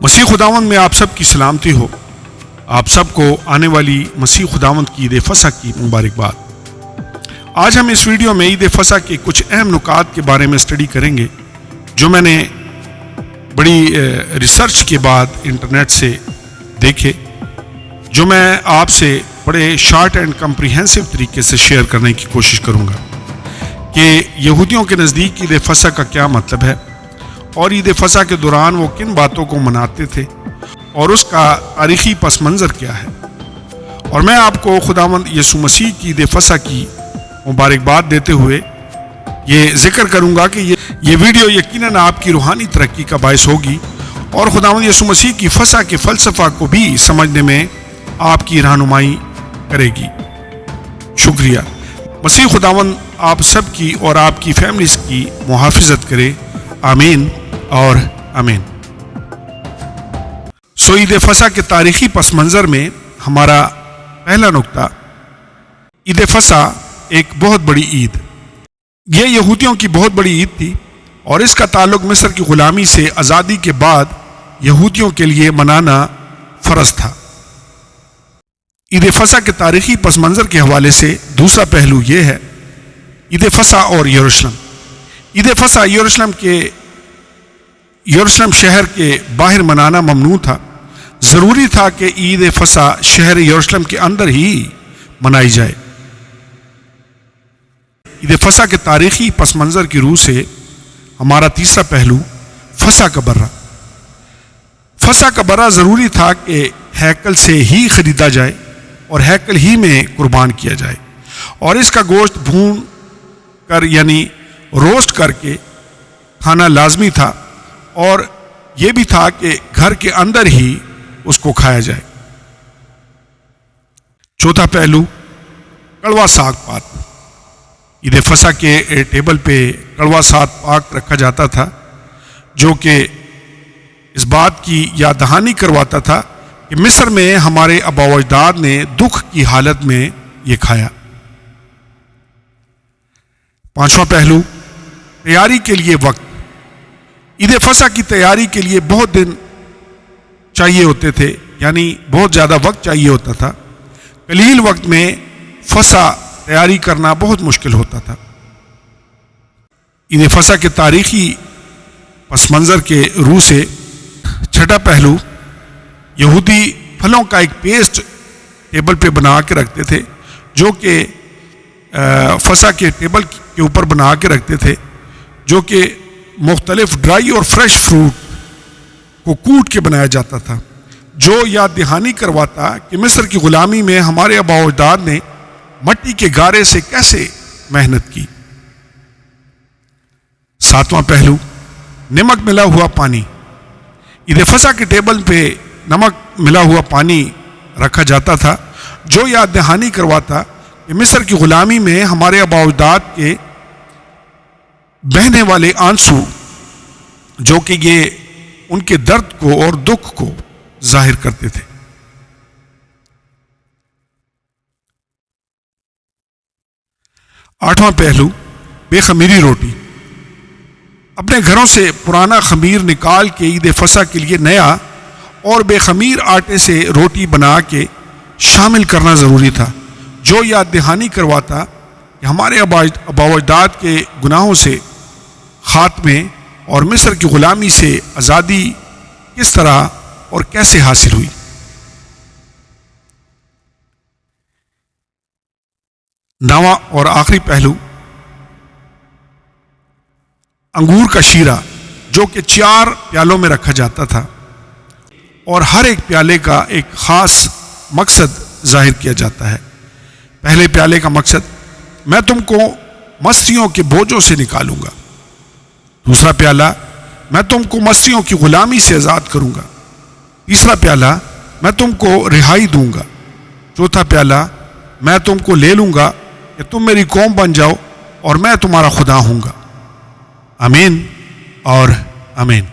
مسیح خداوند میں آپ سب کی سلامتی ہو۔ آپ سب کو آنے والی مسیح خداوند کی عید فصح کی مبارکباد۔ آج ہم اس ویڈیو میں عید فصح کے کچھ اہم نکات کے بارے میں اسٹڈی کریں گے جو میں نے بڑی ریسرچ کے بعد انٹرنیٹ سے دیکھے، جو میں آپ سے بڑے شارٹ اینڈ کمپریہنسو طریقے سے شیئر کرنے کی کوشش کروں گا کہ یہودیوں کے نزدیک عید فصح کا کیا مطلب ہے اور عید فصح کے دوران وہ کن باتوں کو مناتے تھے اور اس کا تاریخی پس منظر کیا ہے۔ اور میں آپ کو خداوند یسوع مسیح کی عید فصح کی مبارکباد دیتے ہوئے یہ ذکر کروں گا کہ یہ ویڈیو یقیناً آپ کی روحانی ترقی کا باعث ہوگی اور خداوند یسوع مسیح کی فصح کے فلسفہ کو بھی سمجھنے میں آپ کی رہنمائی کرے گی۔ شکریہ۔ مسیح خداوند آپ سب کی اور آپ کی فیملیز کی محافظت کرے، آمین اور آمین۔ عید فصح کے تاریخی پس منظر میں ہمارا پہلا نقطہ، عید فصح ایک بہت بڑی عید، یہ یہودیوں کی بہت بڑی عید تھی اور اس کا تعلق مصر کی غلامی سے آزادی کے بعد یہودیوں کے لیے منانا فرض تھا۔ عید فصح کے تاریخی پس منظر کے حوالے سے دوسرا پہلو یہ ہے، عید فصح اور یروشلم۔ عید فصح یروشلم شہر کے باہر منانا ممنوع تھا۔ ضروری تھا کہ عید فصح شہر یروشلم کے اندر ہی منائی جائے۔ عید فصح کے تاریخی پس منظر کی روح سے ہمارا تیسرا پہلو، فصح کا برہ۔ فصح کا برہ ضروری تھا کہ ہیکل سے ہی خریدا جائے اور ہیکل ہی میں قربان کیا جائے اور اس کا گوشت بھون کر یعنی روسٹ کر کے کھانا لازمی تھا، اور یہ بھی تھا کہ گھر کے اندر ہی اس کو کھایا جائے۔ چوتھا پہلو، کڑوا ساگ پات۔ عید فصح کے ٹیبل پہ کڑوا ساگ پاک رکھا جاتا تھا جو کہ اس بات کی یاد دہانی کرواتا تھا کہ مصر میں ہمارے آباء و اجداد نے دکھ کی حالت میں یہ کھایا۔ پانچواں پہلو، تیاری کے لیے وقت۔ عید فصح کی تیاری کے لیے بہت دن چاہیے ہوتے تھے، یعنی بہت زیادہ وقت چاہیے ہوتا تھا۔ قلیل وقت میں فصح تیاری کرنا بہت مشکل ہوتا تھا۔ عید فصح کے تاریخی پس منظر کے روح سے چھٹا پہلو، یہودی پھلوں کا ایک پیسٹ ٹیبل پہ بنا کے رکھتے تھے جو کہ فصح کے ٹیبل کے اوپر بنا کے رکھتے تھے، جو کہ مختلف ڈرائی اور فریش فروٹ کو کوٹ کے بنایا جاتا تھا، جو یاد دہانی کرواتا کہ مصر کی غلامی میں ہمارے آباء و اجداد نے مٹی کے گارے سے کیسے محنت کی۔ ساتواں پہلو، نمک ملا ہوا پانی۔ عید فصح کے ٹیبل پہ نمک ملا ہوا پانی رکھا جاتا تھا جو یاد دہانی کرواتا کہ مصر کی غلامی میں ہمارے آباء و اجداد کے بہنے والے آنسو، جو کہ یہ ان کے درد کو اور دکھ کو ظاہر کرتے تھے۔ آٹھواں پہلو، بے خمیری روٹی۔ اپنے گھروں سے پرانا خمیر نکال کے عید فصح کے لیے نیا اور بے خمیر آٹے سے روٹی بنا کے شامل کرنا ضروری تھا، جو یاد دہانی کرواتا کہ ہمارے آباء و اجداد کے گناہوں سے خاتمے اور مصر کی غلامی سے آزادی کس طرح اور کیسے حاصل ہوئی۔ نواں اور آخری پہلو، انگور کا شیرہ، جو کہ 4 پیالوں میں رکھا جاتا تھا اور ہر ایک پیالے کا ایک خاص مقصد ظاہر کیا جاتا ہے۔ پہلے پیالے کا مقصد، میں تم کو مسیحوں کے بوجھوں سے نکالوں گا۔ دوسرا پیالہ، میں تم کو مسیحوں کی غلامی سے آزاد کروں گا۔ تیسرا پیالہ، میں تم کو رہائی دوں گا۔ چوتھا پیالہ، میں تم کو لے لوں گا کہ تم میری قوم بن جاؤ اور میں تمہارا خدا ہوں گا۔ آمین اور آمین۔